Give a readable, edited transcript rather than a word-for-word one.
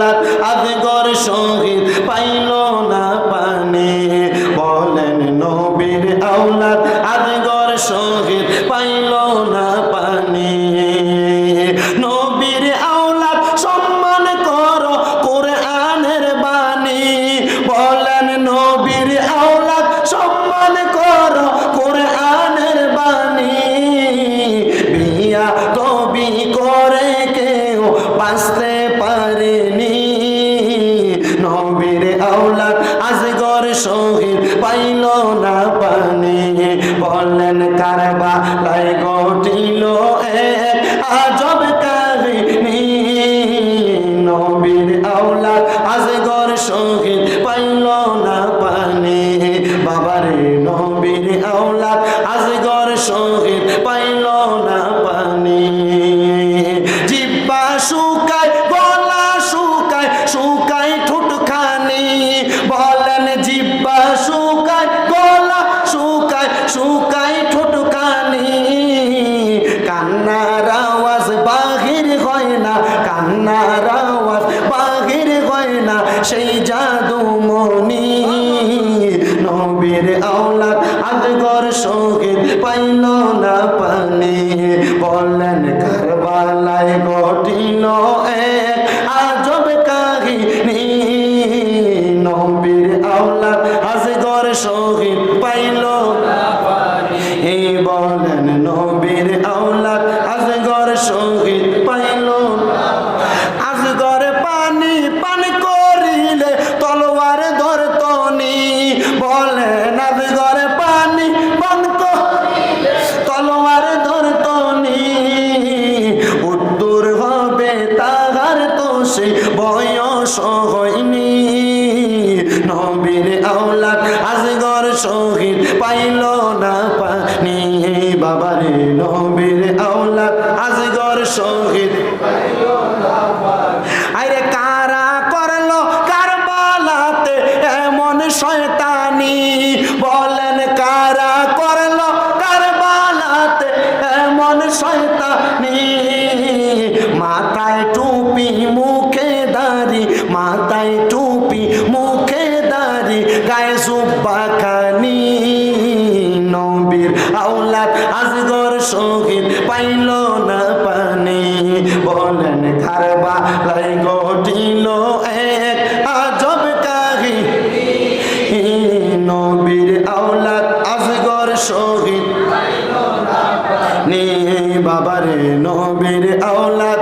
আওলাদ আজগর শহীদ pile না পানি বলেন নবীর আওলাদ আজগর শহীদ পাইল না পানি নবীর আওলাদ সম্মান করো কোরআনের বাণী বলেন নবীর আওলাদ সম্মান করো কোরআনের বাণী বিয়া তবি করে কেউ বাঁচতে পারেনি নবীর আওলাদ আজগর শহীদ পাইল না পানি বলেন কারবালায় ঘটিল এক আজব কাহিনী নবীর আওলাদ আজগর শহীদ পাইল না পানি বাবারে নবীর আওলাদ আজগর শহীদ পাইল না পানি জিহ্বা শুকায় গলা শুকায় শুকায় ঠোঁটখানি বলেন জিহ্বা শুকায় গলা শুকায় শুকায় ঠোঁটখানি কান্নার আওয়াজ বাহির হয় না কান্নার আওয়াজ বাহির হয় না সেই জাদুমণি নবীর আওলাদ আজগর শহীদ পাইল না পানি বলেন কারবালায় ঘটিল এক আজব কাহিনী নবীর আওলাদ আজগর শহীদ পাইল না পানি বলেন নবীর আওলাদ আজগর শহীদ পাইল আজগর পানি পান করিলে তলোয়ার ধরতনি বলেন আজগর পানি পান করিলে তলোয়ার ধরতনি উত্তর হবে তাহার তো সে বয়স হয়নি নবীর আওলাদ আজগর শহীদ পাইল না পানি বাবারে নবীর আওলাদ আজগর শহীদ পাইল না পানি আরে কারা করলো কারবালাতে এমন শয়তানি বলেন কারা করলো কারবালাতে এমন শয়তানি মাথায় টুপি মুখে দাড়ি মাথায় টুপি মুখে দাড়ি গায়ে জুব্বা খানি নবীর আওলাদ আজগর শহীদ পাইল না পানি বলেন কারবালায় ঘটিল এক আজব কাহিনী নবীর আওলাদ আজগর শহীদ পাইল না পানি বাবারে নবীর আওলাদ